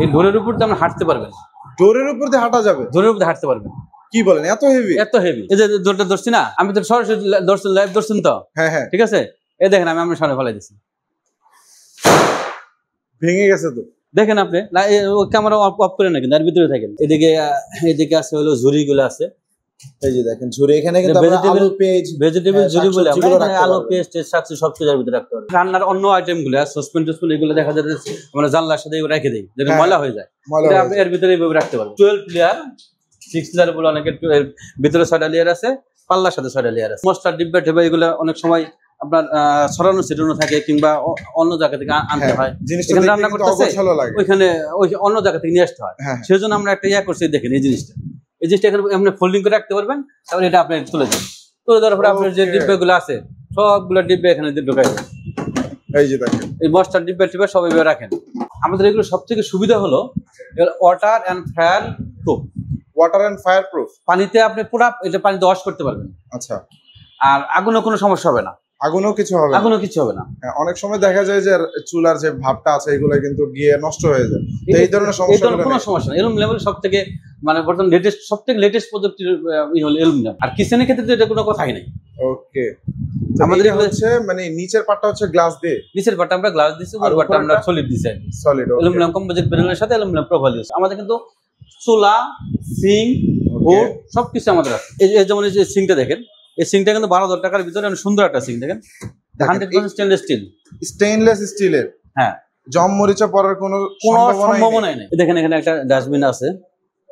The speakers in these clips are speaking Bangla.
এই ডোরের উপর দিয়ে আপনি হাঁটতে পারবেন। ডোরের উপর দিয়ে হাঁটা যাবে? ডোরের উপর দিয়ে হাঁটতে পারবেন। কি বলেন, এত হেভি? এত হেভি। এই যে ডোরটা ধরছি না, আমি তো সরাসরি ধরছি, লাইভ ধরছেন তো। হ্যাঁ হ্যাঁ, ঠিক আছে, এই দেখেন আমি আপনার সামনে ফেলাই দিচ্ছি, ভেঙে গেছে তো। দেখেন আপনি ওই ক্যামেরা অফ করে না, কিন্তু এর ভিতরে থাকেন। এদিকে আছে হলো ঝুড়ি গুলো আছে, এই যে দেখেন ঝুড়ি। এখানে কিন্তু আলু পেঁয়াজ, ভেজিটেবল ঝুড়ি বলে আমরা আলু পেঁয়াজ শাকসবজি সব কিছু এর ভিতরে রাখতে পারবেন। রান্নার অন্য আইটেম গুলো সসপেন টসপেন এগুলো দেখা যায় আমরা জানলার সাথে রেখে দিই, যেটা ময়লা হয়ে যায়, আপনি এর ভিতরে এইভাবে রাখতে পারবেন। 12 লেয়ার 6 লেয়ার বলে অনেকে, ভিতরে 6টা লেয়ার আছে, পাল্লার সাথে 6টা লেয়ার আছে। মশলার ডিব্বা টেবা এগুলো অনেক সময় আপনার ছড়ানো ছিটানো থাকে, কিংবা অন্য জায়গা থেকে আনতে হয়, এখানে রান্না করতেছে ওইখানে ওই অন্য জায়গা থেকে নিয়ে আসতে হয়। সেই জন্য আমরা একটা করছি, দেখেন এই জিনিসটা এখানে আপনি ফোল্ডিং করে রাখতে পারবেন। তারপরে এটা আপনি তুলে দেবেন, তুলে দেওয়ার পরে আপনার যে ডিব্বাগুলো আছে সবগুলো ডিব্বা এখানে ঢুকাই দেবেন। এই যে দেখেন এই মশলার ডিব্বা টিব্বা সব এইভাবে রাখেন। আমাদের এগুলো সব থেকে সুবিধা হলো water and fire proof. Water and fire proof, পানিতে আপনি পুরো এটা পানিতে ওয়াশ করতে পারবেন। আচ্ছা, আর আগুনও কোনো সমস্যা হবে না, আগুনও কিছু হবে না, আগুনও কিছু হবে না। অনেক সময় দেখা যায় যে চুলার যে ভাবটা আছে এগুলো কিন্তু গিয়ে নষ্ট হয়ে যায়, তো এই ধরনের সমস্যা কোনো সমস্যা না। অ্যালুমিনিয়াম সব থেকে মানে বর্তমান লেটেস্ট প্রযুক্তির হলো অ্যালুমিনিয়াম। আর কিচেনের ক্ষেত্রে তো এটা কোনো কথাই নাই। ওকে, আমাদের হচ্ছে মানে নিচের পাটটা হচ্ছে গ্লাস দিয়ে, নিচের পাটটা আমরা গ্লাস দিছি, উপর পাটটা আমরা সলিড দিছি, সলিড অ্যালুমিনিয়াম কম্পোজিট প্যানেলের সাথে অ্যালুমিনিয়াম প্রোফাইল দিছি। আমাদের কিন্তু চুলা, সিঙ্ক, বোর্ড সবকিছু আমাদের আছে। এই যেমন এই যে সিঙ্কটা দেখেন, এই সিঙ্কটা কিন্তু 12,000 টাকার ভিতরে অনেক সুন্দর একটা সিঙ্ক। দেখেন 100% স্টেনলেস স্টিল, স্টেইনলেস স্টিলের। হ্যাঁ, জম মরিচা পড়ার কোনো সম্ভাবনাই নেই। দেখেন এখানে একটা ডাস্টবিন আছে,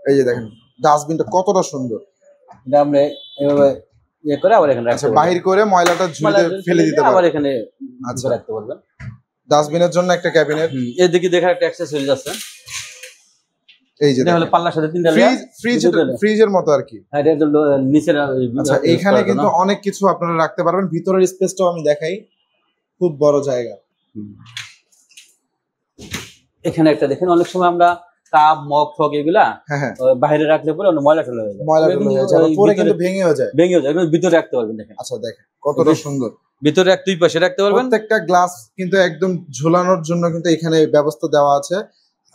এই যে দেখেন ডাস্টবিনটা কতটা সুন্দর। এটা আমরা এভাবে করে আবার এখানে রাখতে, বাহির করে ময়লাটা ঝুড়িতে ফেলে দিতে পারবেন, আবার এখানে রাখতে পারবেন। ডাস্টবিনের জন্য একটা ক্যাবিনেট। এদিকে দেখেন একটা অ্যাক্সেসরিজ আছে, এই যে এটা হলো পাল্লার সাথে 3টা লেয়ার, ফ্রিজের মতো আর কি। এটা নিচের। আচ্ছা, এখানে কিন্তু অনেক কিছু আপনারা রাখতে পারবেন। ভিতরের স্পেসটাও আমি দেখাই, খুব বড় জায়গা। এখানে একটা দেখেন, অনেক সময় আমরা কাপ মগ ফগ এগুলা বাইরে রাখলে পরে ময়লা টলে হয়ে যায়, পরে কিন্তু ভেঙেও যায়, ভিতরে রাখতে পারবেন। দেখেন আচ্ছা দেখেন কতটা সুন্দর, ভিতরে দুই পাশে রাখতে পারবেন। প্রত্যেকটা গ্লাস কিন্তু একদম ঝুলানোর জন্য কিন্তু এখানে ব্যবস্থা দেওয়া আছে,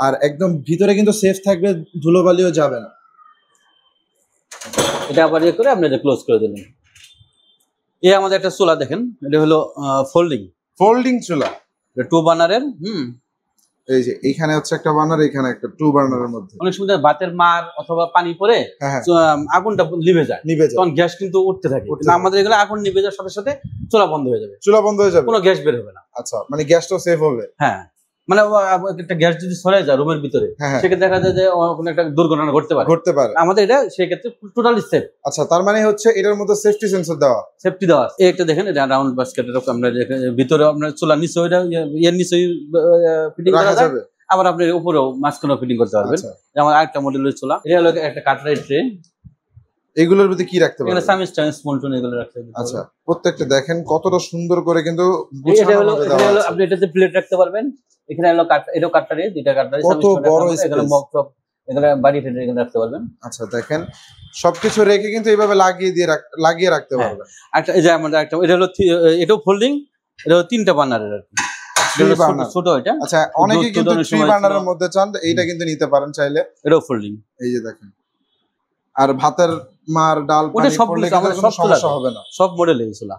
আর একদম ভিতরে কিন্তু সেফ থাকবে, ধুলোবালিও যাবে না। এটা আবার করে আপনি এটা ক্লোজ করে দিলেন। এই আমাদের একটা চুলা দেখেন, এটা হলো ফোল্ডিং চুলা, 2 বার্নারের। এই যে এইখানে হচ্ছে একটা বার্নার, এখানে একটা 2 বার্নারের মধ্যে। অনেক সময় ভাতের মার অথবা পানি পরে আগুনটা নিভে যায়, তখন গ্যাস কিন্তু উঠতে থাকে। আমাদের এগুলো আগুন নিভে যাওয়ার সাথে সাথে চুলা বন্ধ হয়ে যাবে, কোনো গ্যাস বের হবে না। আচ্ছা, মানে গ্যাসটাও সেভ হবে। হ্যাঁ, মানে একটা গ্যাস যদি সরে যায় রুমের ভিতরে, সেক্ষেত্রে দেখা যায় যে কোনো একটা দুর্ঘটনা ঘটতে পারে। আমাদের এটা সেক্ষেত্রে টোটালি সেফ। আচ্ছা, তার মানে হচ্ছে এটার মধ্যে সেফটি সেন্সর দেওয়া, এই একটা দেখেন, এটা রাউন্ড বাস্কেট। আমরা ভিতরে আপনার চুলার নিচে এর নিচে ফিটিং করা যাবে, আবার আপনি উপরেও মাঝখানেও ফিটিং করতে পারবেন। যেমন আরেকটা মডেলের চুলা, এটা হলো একটা কাটরাই ট্রে। এগুলোর মধ্যে কি রাখতে পারবেন? সামিস্টার স্পুন এগুলো রাখতে পারবেন। আচ্ছা, প্রত্যেকটা দেখেন কতটা সুন্দর করে কিন্তু এটা হলো আপনি এটাতে প্লেট রাখতে পারবেন। এখানে হলো এটা কাটরারি, দুইটা কাটরারি, কত বড় স্পেস, এখানে মগ টপ এখানে বাড়ি ফেটে এখানে রাখতে পারবেন। আচ্ছা দেখেন, সবকিছু রেখে কিন্তু এইভাবে লাগিয়ে রাখতে পারবেন। একটা এই যে আমাদের একটা, এটা হলো এটাও ফোল্ডিং, এটা হলো 3টা বার্নারের আর কি, ছোট এটা। আচ্ছা, অনেকে কিন্তু 3 বার্নারের মধ্যে চান, এইটা কিন্তু নিতে পারেন চাইলে। এটাও ফোল্ডিং, এই যে দেখেন। আর ভাতের মার ডাল ওটা সব সমস্যা হবে না, সব মডেল এইগুলো।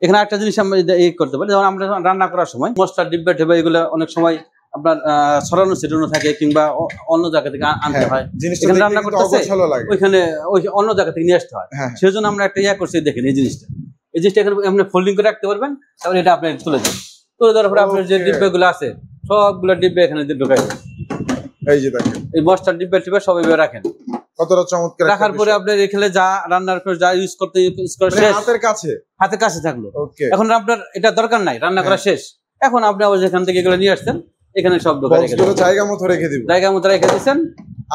এখানে একটা জিনিস আমরা এই করতে পারি, যেমন আমরা রান্না করার সময় মশলার ডিব্বা টেবা এগুলো অনেক সময় আপনার ছড়ানো ছিটানো থাকে, কিংবা অন্য জায়গা থেকে আনতে হয়, এখানে রান্না করতেছে ওইখানে অন্য জায়গা থেকে নিয়ে আসতে হয়। সেই জন্য আমরা একটা করছি, দেখেন এই জিনিসটা এখানে আপনি ফোল্ডিং করে রাখতে পারবেন। তারপরে এটা আপনি তুলে দেওয়ার পরে আপনার যে ডিব্বাগুলো আছে সবগুলো ডিব্বা এখানে ঢুকাই দেবেন। এই যে দেখেন, এই মশলার ডিব্বা টিব্বা সব এইভাবে রাখেন। কতটা চমৎকার! রাখার পরে আপনি এখানে যা রান্নার যা ইউজ করতে হাতের কাছে থাকলো। এখন আপনার এটা দরকার নাই, রান্না করা শেষ, এখন আপনি আবার যেখান থেকে এগুলো নিয়ে আসছেন এখানে সব ঢোকা রেখে দেবেন, জায়গা মতো রেখে দিচ্ছেন।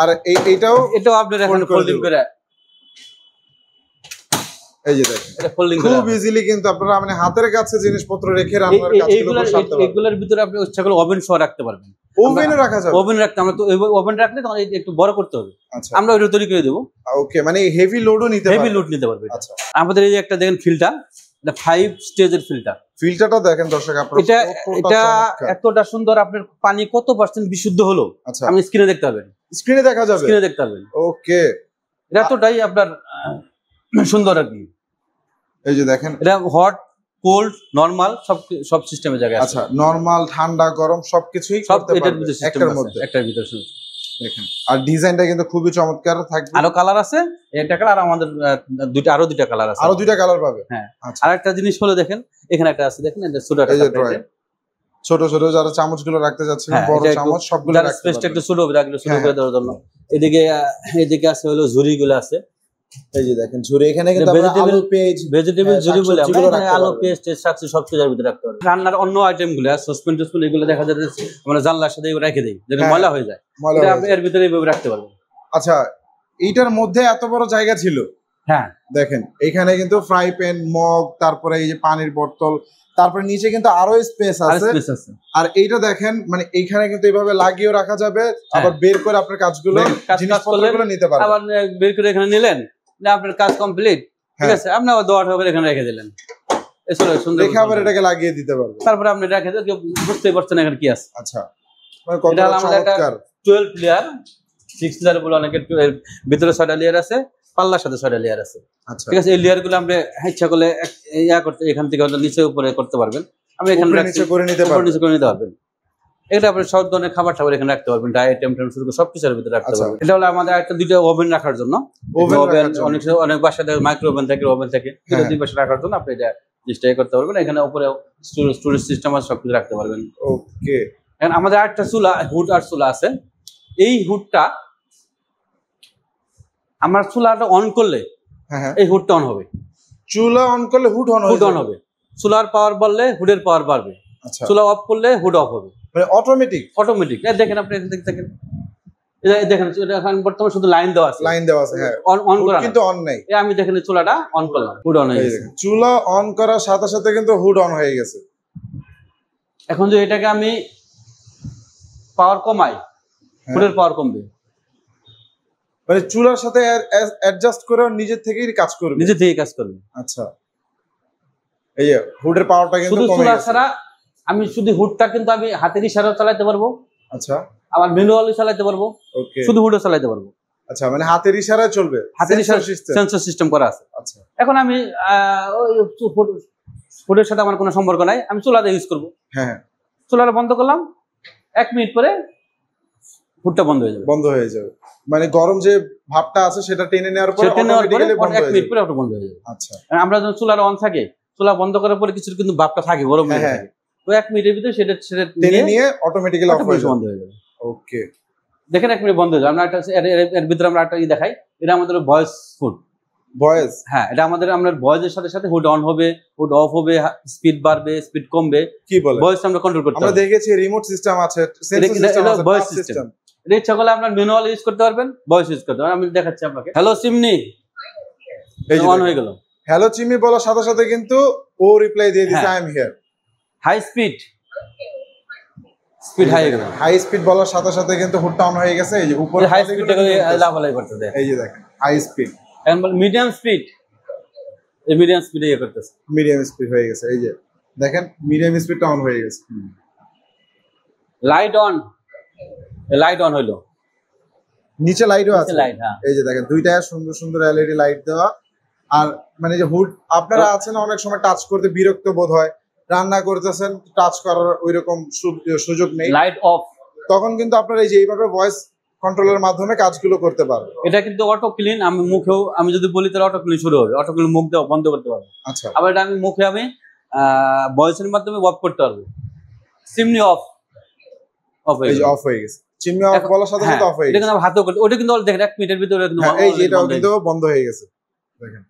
আর এটাও আপনার এখন ফোল্ডিং করে, এই যে দেখেন, এটা ফোল্ডিং করে খুব ইজিলি কিন্তু আপনারা মানে হাতের কাছে জিনিসপত্র রেখে রান্নার কাজগুলো করতে পারবেন। এগুলোর ভিতরে আপনি ইচ্ছাগুলো ওভেন সহ রাখতে পারবেন। ওভেনে রাখা যাবে? ওভেন রাখতে, আমরা তো ওভেন রাখলে তখন একটু বড় করতে হবে। আচ্ছা, আমরা ওইটা তৈরি করে দেবো। ওকে, মানে হেভি লোডও নিতে পারবে, হেভি লোড নিতে পারবে। আচ্ছা, আমাদের এই যে একটা দেখেন ফিল্টার, এটা 5 স্টেজের ফিল্টার। ফিল্টারটা দেখেন দর্শক আপনারা, এটা এতটা সুন্দর। আপনার পানি কত পার্সেন্ট বিশুদ্ধ হলো আপনি স্ক্রিনে দেখতে পারবেন। স্ক্রিনে দেখা যাবে, স্ক্রিনে দেখতে পারবেন। ওকে, এটা এতটাই আপনার সুন্দর আর কি। এই যে দেখেন, এটা হট কোল্ড নরমাল সব সিস্টেমের জায়গায় আছে। আচ্ছা, নরমাল ঠান্ডা গরম সবকিছুই করতে পারবেন একটার মধ্যে। দেখেন, আর ডিজাইনটা কিন্তু খুবই চমৎকার থাকবে। আরো কালার আছে, একটা কালার আমাদের আরো দুইটা কালার আছে, আরো দুইটা কালার পাবে। হ্যাঁ, আর একটা জিনিস হলো দেখেন, এখানে একটা আছে দেখেন, এটা ছোট ছোট যারা চামচগুলো রাখতে যাচ্ছেন, বড় চামচ সবগুলো রাখতে পারবেন। স্পেসটা একটু ছোট করে দেওয়ার জন্য। এদিকে আছে হলো ঝুরিগুলো আছে। এই যে দেখেন ঝুরি, এখানে কিন্তু ভেজিটেবল ঝুরি বলে আমরা আলু পেস্ট শাকসবজি সব কিছু ভিতরে রাখতে পারবো। রান্নার অন্য আইটেম গুলো সসপেন টসপেন এগুলো দেখা যাচ্ছে আমরা জানলার সাথে রেখে দেই, যেটা ময়লা হয়ে যায়, এর ভিতরে এইভাবে রাখতে পারবো। আচ্ছা, এইটার মধ্যে এত বড় জায়গা ছিল। হ্যাঁ, দেখেন এখানে কিন্তু ফ্রাই প্যান, মগ, তারপরে এই যে পানির বোতল, তারপরে নিচে কিন্তু আরো স্পেস আছে। আর এইটা দেখেন, মানে এইখানে কিন্তু এইভাবে লাগিয়েও রাখা যাবে, আবার বের করে আপনার কাজগুলো জিনিসপত্রগুলো নিতে পারবেন। আবার বের করে এখানে নিলেন, আপনার কাজ কমপ্লিট, ঠিক আছে, আপনি আবার দোয়াটা করে এখানে রেখে দিলেন, এসলে সুন্দর রেখে আবার এটাকে লাগিয়ে দিতে পারবেন। তারপরে আপনি রেখে দিলে কেউ বুঝতেই পারছেন এখানে কি আছে। আচ্ছা, মানে কতটা চমৎকার। 12 প্লেয়ার 6 প্লেয়ার বলে অনেকে, ভিতরে 6টা লেয়ার আছে, পাল্লার সাথে 6টা লেয়ার আছে। আচ্ছা, ঠিক আছে, এই লেয়ার গুলো আপনি ইচ্ছা করলে করতে এখান থেকে নিচে উপরে করতে পারবেন। আপনি এখানে নিচে করে নিতে পারবেন। এটা আপনি সব ধরনের খাবার এখানে রাখতে পারবেন, ডায়েট টেম্পারেচার শুরু করে সবকিছুর ভিতরে রাখতে পারবেন। এটা হলো আমাদের একটা দুইটা ওভেন রাখার জন্য। অনেক বাসায় মাইক্রো ওভেন থাকে, দুই পাশে রাখার জন্য আপনি এটা ডিসপ্লে করতে পারবেন। এখানে উপরে স্টোরেজ সিস্টেম আছে, সবকিছু রাখতে পারবেন। ওকে, এখন আমাদের আরেকটা চুলা, হুড আর চুলা আছে। এই হুডটা আমার চুলাটা অন করলে এই হুডটা অন হবে। চুলা অন করলে হুড অন হবে। চুলার পাওয়ার বাড়লে হুডের পাওয়ার বাড়বে। চুলা অফ করলে হুড অফ হবে, মানে অটোমেটিক। দেখেন আপনি দেখেন, দেখেন এখন বর্তমানে শুধু লাইন দেওয়া আছে, হ্যাঁ, অন করা কিন্তু অন নাই। আমি দেখেন চুলাটা অন করলাম, হুড অন হয়ে গেছে। চুলা অন করার সাথে সাথে কিন্তু হুড অন হয়ে গেছে। এখন যদি এটাকে আমি পাওয়ার কমাই, হুডের পাওয়ার কমবে, মানে চুলার সাথে অ্যাডজাস্ট করে নিজে থেকেই কাজ করবে। আচ্ছা, এই যে হুডের পাওয়ারটা কিন্তু শুধু চুলা ছাড়া আমি শুধু হুডটা কিন্তু আমি হাতের ইশারায় চালাতে পারবো। আচ্ছা, আবার ম্যানুয়ালি চালাতে পারবো, শুধু হুডে চালাতে পারবো। আচ্ছা, মানে হাতের ইশারায় চলবে, হাতের ইশারা সেন্সর সিস্টেম করা আছে। আচ্ছা, এখন আমি হুডের সাথে আমার কোনো সম্পর্ক নাই, আমি চুলাতে ইউজ করবো। হ্যাঁ, চুলাটা বন্ধ করলাম, 1 মিনিট পরে হুডটা বন্ধ হয়ে যাবে। মানে গরম যে ভাবটা আছে সেটা টেনে নেওয়ার পরে 1 মিনিট পরে অটো বন্ধ হয়ে যাবে। আচ্ছা, আমরা যখন চুলাটা অন থাকে, চুলা বন্ধ করার পরে কিছু কিন্তু ভাবটা থাকে, গরম থাকে, তো 1 মিনিটের ভিতরে সেটা টেনে নিয়ে অটোমেটিক্যালি অফ হয়ে যাবে। ওকে, দেখেন 1 মিনিট বন্ধ হয়ে যাবে। আমরা একটা এর ভিতরে আমরা একটা দেখাই, এটা আমাদের ভয়েস হুড। হ্যাঁ, এটা আমাদের ভয়েসের সাথে সাথে হুড অন হবে, হুড অফ হবে, স্পিড বাড়বে, স্পিড কমবে, কি বলে ভয়েস আমরা কন্ট্রোল করতে পারবো। আমরা দেখেছি রিমোট সিস্টেম আছে, সেন্সর সিস্টেম আছে, ভয়েস সিস্টেম। এটা ইচ্ছা করলে আপনার ম্যানুয়াল ইউজ করতে পারবেন, ভয়েস ইউজ করতে পারবেন। আমি দেখাচ্ছি আপনাকে। হ্যালো চিমনি, অন হয়ে গেল। হ্যালো চিমনি বলার সাথে সাথে কিন্তু ও রিপ্লাই দিয়ে দিছে I am here. High speed high গেল, হাই স্পিড বলার সাথে সাথে কিন্তু হুডটা অন হয়ে গেছে। এই যে উপরে হাই স্পিডটা লাফালাই করতে দেয়, এই যে দেখেন হাই স্পিড। এখন বল মিডিয়াম স্পিড, এই মিডিয়াম স্পিডে করতেছে, মিডিয়াম স্পিড হয়ে গেছে। এই যে দেখেন মিডিয়াম স্পিডটা অন হয়ে গেছে। লাইট অন হইলো, নিচে লাইটও আছে। লাইট, হ্যাঁ, এই যে দেখেন দুইটা সুন্দর সুন্দর এলইডি লাইট দেওয়া। আর মানে যে হুড আপনারা আছেন অনেক সময় টাচ করতে বিরক্ত বোধ হয়, রান্না করতেছেন, টাচ করার ওইরকম সুযোগ নেই, লাইট অফ, তখন কিন্তু আপনারা এই যে এইভাবে ভয়েস কন্ট্রোলের মাধ্যমে কাজগুলো করতে পারবেন। এটা কিন্তু অটো ক্লিন। আমি যদি বলি তাহলে অটো ক্লিন শুরু হবে, অটো ক্লিন মুখ দিয়ে বন্ধ করতে পারবো। আচ্ছা, আবার এটা আমি মুখে ভয়েসের মাধ্যমে অফ করতে পারবো। চিমনি অফ হয়ে গেছে। চিমনি অফ বলার সাথে সাথে অফ হয়ে গেছে। এটা কিন্তু হাতেও করতে, ওটা কিন্তু দেখেন 1 মিনিটের ভিতরে এই যে এটাও কিন্তু বন্ধ হয়ে গেছে। দেখেন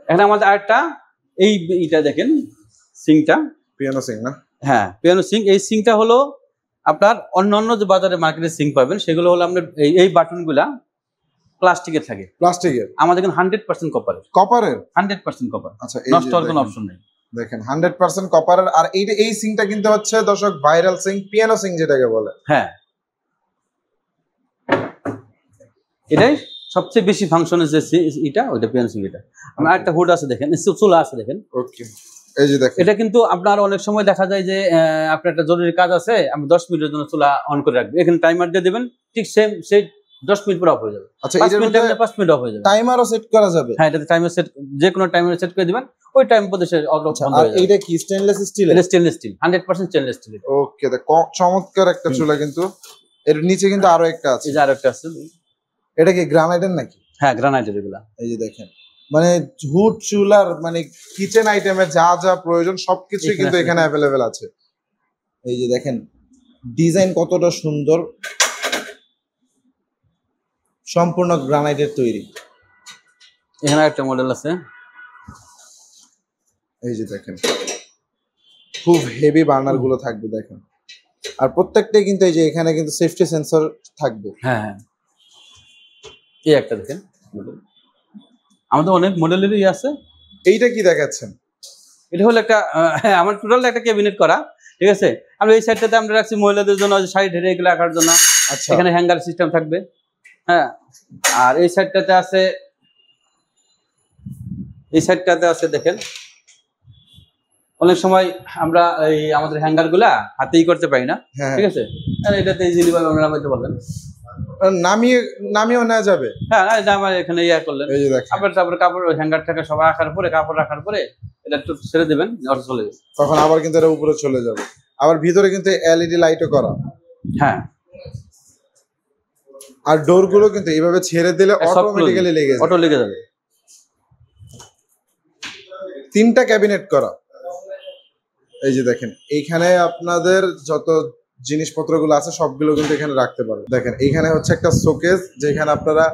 এখানে আমাদের আরেকটা এইটা দেখেন, সিঙ্কটা, পিয়ানো সিঙ্ক না? হ্যাঁ, পিয়ানো সিঙ্ক। এই সিঙ্কটা হলো আপনার অন্যান্য যে বাজারে মার্কেটে সিঙ্ক পাবেন সেগুলো হলো আপনার এই বাটনগুলা প্লাস্টিকের থাকে। আমাদের এখানে 100% কপারের 100% কপার। আচ্ছা, নষ্ট হওয়ার কোনো অপশন নেই। দেখেন 100% কপারের। আর এই সিঙ্কটা কিন্তু হচ্ছে দর্শক ভাইরাল সিঙ্ক, পিয়ানো সিঙ্ক যেটাকে বলে। হ্যাঁ, এটাই সবচেয়ে বেশি ফাংশন যে এটা ওইটা পেন্সিল এটা। আমার একটা হুড আছে দেখেন, চুলা আছে দেখেন। ওকে, এই যে দেখেন এটা কিন্তু আপনার অনেক সময় দেখা যায় যে আপনার একটা জরুরি কাজ আছে, আমি 10 মিনিটের জন্য চুলা অন করে রাখবো, এখানে টাইমার দিয়ে দিবেন, ঠিক সেম সেই 10 মিনিট পর অফ হয়ে যাবে। আচ্ছা, 5 মিনিট অফ হয়ে যাবে। টাইমারও সেট করা যাবে? হ্যাঁ, এটাতে টাইমার সেট, যে কোনো টাইমার সেট করে দিবেন, ওই টাইম পরে সে অফ বন্ধ হয়ে যাবে। আর এইটা কি স্টেনলেস স্টিল? এটা স্টেনলেস স্টিল, 100% স্টেনলেস স্টিল। ওকে, চমৎকার একটা চুলা। কিন্তু এর নিচে কিন্তু আরো একটা আছে। এই যে আরেকটা আছে। এটা কি গ্রানাইটের নাকি? হ্যাঁ, গ্রানাইটের এগুলা। এই যে দেখেন, মানে হুড চুলার মানে কিচেন আইটেমের যা যা প্রয়োজন সবকিছুই কিন্তু এখানে অ্যাভেলেবেল আছে। এই যে দেখেন ডিজাইন কতটা সুন্দর, সম্পূর্ণ গ্রানাইটের তৈরি। এখানে একটা মডেল আছে। এই যে দেখেন খুব হেভি বার্নার গুলো থাকবে দেখেন, আর প্রত্যেকটাই কিন্তু এই যে এখানে কিন্তু সেফটি সেন্সর থাকবে। হ্যাঁ হ্যাঁ, এই একটা দেখেন, আমাদের অনেক মডেলেরই আছে। এইটা কি দেখাচ্ছেন? এটা হলো একটা আমার টোটাল একটা ক্যাবিনেট করা, ঠিক আছে। আর এই সাইডটাতে আমরা রাখছি মহিলাদের জন্য শাড়ি ঢেরে এগুলো রাখার জন্য। আচ্ছা, এখানে হ্যাঙ্গার সিস্টেম থাকবে। হ্যাঁ, আর এই সাইডটাতে আছে, এই সাইডটাতে আছে দেখেন, অনেক সময় আমরা এই আমাদের হ্যাঙ্গার গুলা হাতেই করতে পারি না, ঠিক আছে। আর এটাতে ইজিলি ভাবে আমরা নামাইতে পারলেন, নামিয়েও নেওয়া যাবে। হ্যাঁ, এটা আমার এখানে ইয়া করলেন। এই যে দেখেন তারপরে কাপড় হ্যাঙ্গার থেকে সব রাখার পরে, কাপড় রাখার পরে এটা একটু ছেড়ে দেবেন, অটো চলে যাবে। তখন আবার কিন্তু এটা উপরে চলে যাবে। আবার ভিতরে কিন্তু এলইডি লাইটও করা। হ্যাঁ, আর ডোর গুলো কিন্তু এইভাবে ছেড়ে দিলে অটোমেটিক্যালি লেগে যাবে, অটো লেগে যাবে। 3টা ক্যাবিনেট করা। এই যে দেখেন এইখানে আপনাদের যত জিনিসপত্রগুলো আছে সবগুলো কিন্তু এখানে রাখতে পারবেন। দেখেন এইখানে হচ্ছে একটা শোকেস, যেখানে আপনারা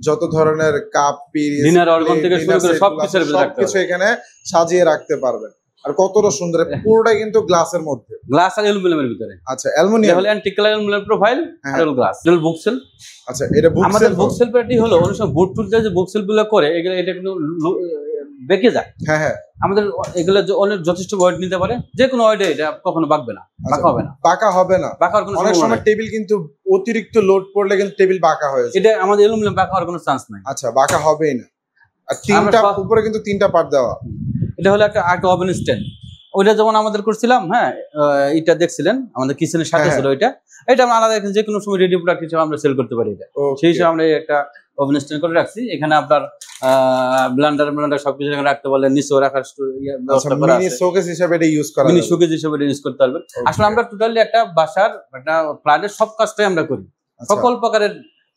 যত ধরনের কাপ, পিরিচ, ডিনার অর্গান থেকে শুরু করে সবকিছু এখানে সাজিয়ে রাখতে পারবেন। আর কতটা সুন্দর, পুরোটাই কিন্তু গ্লাসের মধ্যে, গ্লাস আর অ্যালুমিনিয়ামের ভিতরে। আচ্ছা, অ্যালুমিনিয়াম হলো অ্যান্টিক কালার অ্যালুমিনিয়াম প্রোফাইল আর গ্লাস। এটা বুকসেল। আচ্ছা, এটা বুকসেল। আমাদের বুকসেল পেটি হলো অনেক সময় বোর্ড টুল যে বুকসেল গুলো করে, এগুলো এটা কিন্তু বেঁকে যায়। হ্যাঁ হ্যাঁ, আমাদের এগুলো অনেক যথেষ্ট ওয়েট নিতে পারে, যে কোনো ওয়েটে এটা কখনো বাঁকবে না, বাঁকা হবে না। বাঁকা হবে না, বাঁকা হওয়ার কোনো অনেক সময় টেবিল কিন্তু অতিরিক্ত লোড পড়লে কিন্তু টেবিল বাঁকা হয়ে যায়। এটা আমাদের অ্যালুমিনিয়াম বাঁকা হওয়ার কোনো চান্স নাই। আচ্ছা, বাঁকা হবেই না। আর তিনটা উপরে কিন্তু 3টা পার্ট দেওয়া। এটা হলো একটা ওভেন স্ট্যান্ড। ওইটা যেমন আমাদের করছিলাম, হ্যাঁ, এটা দেখছিলেন আমাদের কিচেনের সাথে ছিল ওইটা। এটা আমরা আলাদা যে কোনো সময় রেডি প্রোডাক্ট হিসেবে আমরা সেল করতে পারি। এটা সেই হিসেবে আমরা একটা ওভেন স্ট্যান্ড করে রাখছি। এখানে আপনার ব্লেন্ডার সবকিছু রাখতে পারলেন, নিচেও রাখার ব্যবস্থা করা আছে। মিনি শোকেস হিসেবে এটা ইউজ করা, মিনি শোকেস হিসেবে এটা ইউজ করতে পারবেন। আসলে আমরা টোটালি একটা বাসার একটা ফ্ল্যাটের সব কাজটাই আমরা করি, সকল প্রকারের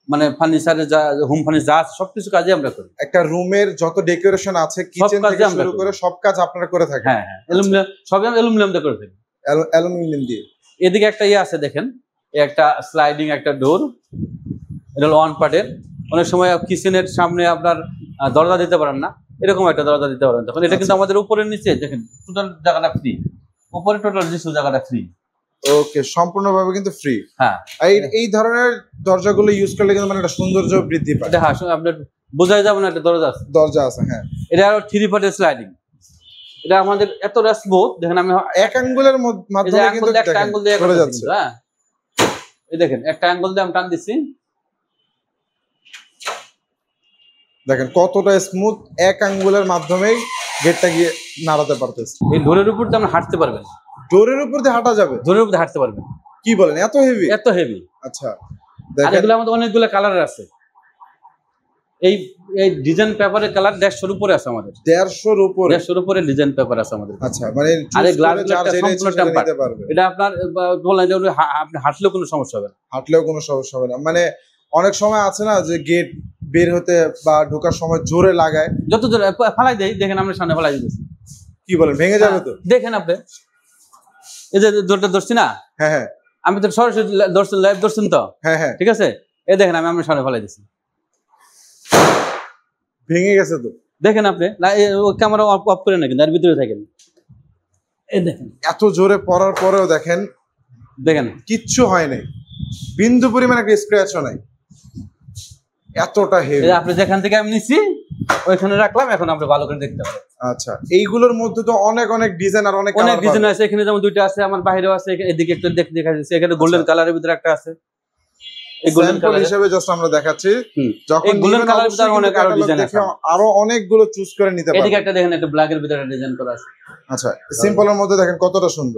মানে ফার্নিচারের যা হোম ফার্নিচার যা আছে সবকিছু কাজে আমরা করি। একটা রুমের যত ডেকোরেশন আছে কিচেন থেকে শুরু করে সব কাজ আপনারা করে থাকেন। হ্যাঁ হ্যাঁ, অ্যালুমিনিয়াম, সবই আমরা অ্যালুমিনিয়াম দিয়ে করে থাকি। অ্যালুমিনিয়াম দিয়ে। এদিকে একটা ইয়ে আছে দেখেন, একটা স্লাইডিং একটা ডোর, এটা হলো ওয়ান পার্টের। অনেক সময় কিচেনের সামনে আপনার দরজা দিতে পারেন না, এরকম একটা দরজা দিতে পারেন তখন। এটা কিন্তু আমাদের উপরের নিচে দেখেন টোটাল জায়গাটা ফ্রি, উপরে টোটাল কিছু জায়গাটা ফ্রি। ওকে, সম্পূর্ণভাবে কিন্তু ফ্রি। হ্যাঁ, এই ধরনের দরজাগুলো ইউজ করলে কিন্তু মানে একটা সৌন্দর্য বৃদ্ধি পায়। এটা আপনার বোঝাই যাবে না একটা দরজা আছে। হ্যাঁ, এটা আরো 3 পার্টের স্লাইডিং। এটা আমাদের এত স্মুথ দেখেন, আমি এক আঙ্গুলের মাধ্যমে কিন্তু একটা আঙ্গুল দিয়ে করে যাচ্ছে। হ্যাঁ, এই দেখেন একটা আঙ্গুল দিয়ে আমি টান দিচ্ছি, দেখেন কতটা স্মুথ, এক আঙ্গুলের মাধ্যমেই গেটটা গিয়ে নাড়াতে পারতেছে। এই ডোরের উপর দিয়ে আপনি হাঁটতে পারবেন, ডোরের উপর দিয়ে হাঁটা যাবে, ডোরের উপর দিয়ে হাঁটতে পারবেন। কি বলেন, এত হেভি? এত হেভি। আচ্ছা, আর এগুলো আমাদের অনেকগুলো কালারের আছে। এই ডিজাইন পেপারের কালার 150 উপরে আছে আমাদের। 150 উপরে ডিজাইন পেপার আছে আমাদের। আচ্ছা, মানে আরে গ্লাসগুলো সম্পূর্ণ টেম্পার। এটা আপনার বলেন যে আপনি হাঁটলেও কোনো সমস্যা হবে না, হাঁটলেও কোনো সমস্যা হবে না। মানে অনেক সময় আছে না যে গেট বের হতে বা ঢোকার সময় জোরে লাগায়, যত জোরে ফালাই দেই, দেখেন আমরা সামনে ফালাই দিতেছি। কি বলেন, ভেঙে যাবে তো? দেখেন আপনি এই যে দৌড়টা ধরছি না, হ্যাঁ হ্যাঁ, আমি তো সরাসরি ধরছেন, লাইভ ধরছেন তো। হ্যাঁ হ্যাঁ, ঠিক আছে, এই দেখেন আমি আমার সামনে ফালাই দিচ্ছি, ভেঙে গেছে তো। দেখেন আপনি ক্যামেরা অফ করে না, কিন্তু এর ভিতরে থাকেন। এই দেখেন এত জোরে পড়ার পরেও দেখেন কিচ্ছু হয় নাই, বিন্দু পরিমাণ একটা স্ক্র্যাচও নাই, এতটা হেভি। আপনি যেখান থেকে আমি নিছি ওইখানে রাখলাম, এখন আপনি ভালো করে দেখতে পারেন। আচ্ছা, এইগুলোর মধ্যে তো অনেক ডিজাইন আর অনেক ডিজাইন আছে। এখানে যেমন দুইটা আছে, আমার বাইরেও আছে, এদিকে একটু দেখা যাচ্ছে। এখানে গোল্ডেন কালারের ভিতরে একটা আছে, স্যাম্পল হিসেবে জাস্ট আমরা দেখাচ্ছি যখন গোল্ডেন কালারের ভিতরে অনেক আরো ডিজাইন আছে আরো অনেকগুলো চুজ করে নিতে পারবেন এদিকে একটা দেখেন একটা ব্ল্যাক এর ভিতরে ডিজাইন করা আছে আচ্ছা সিম্পলের মধ্যে দেখেন কতটা সুন্দর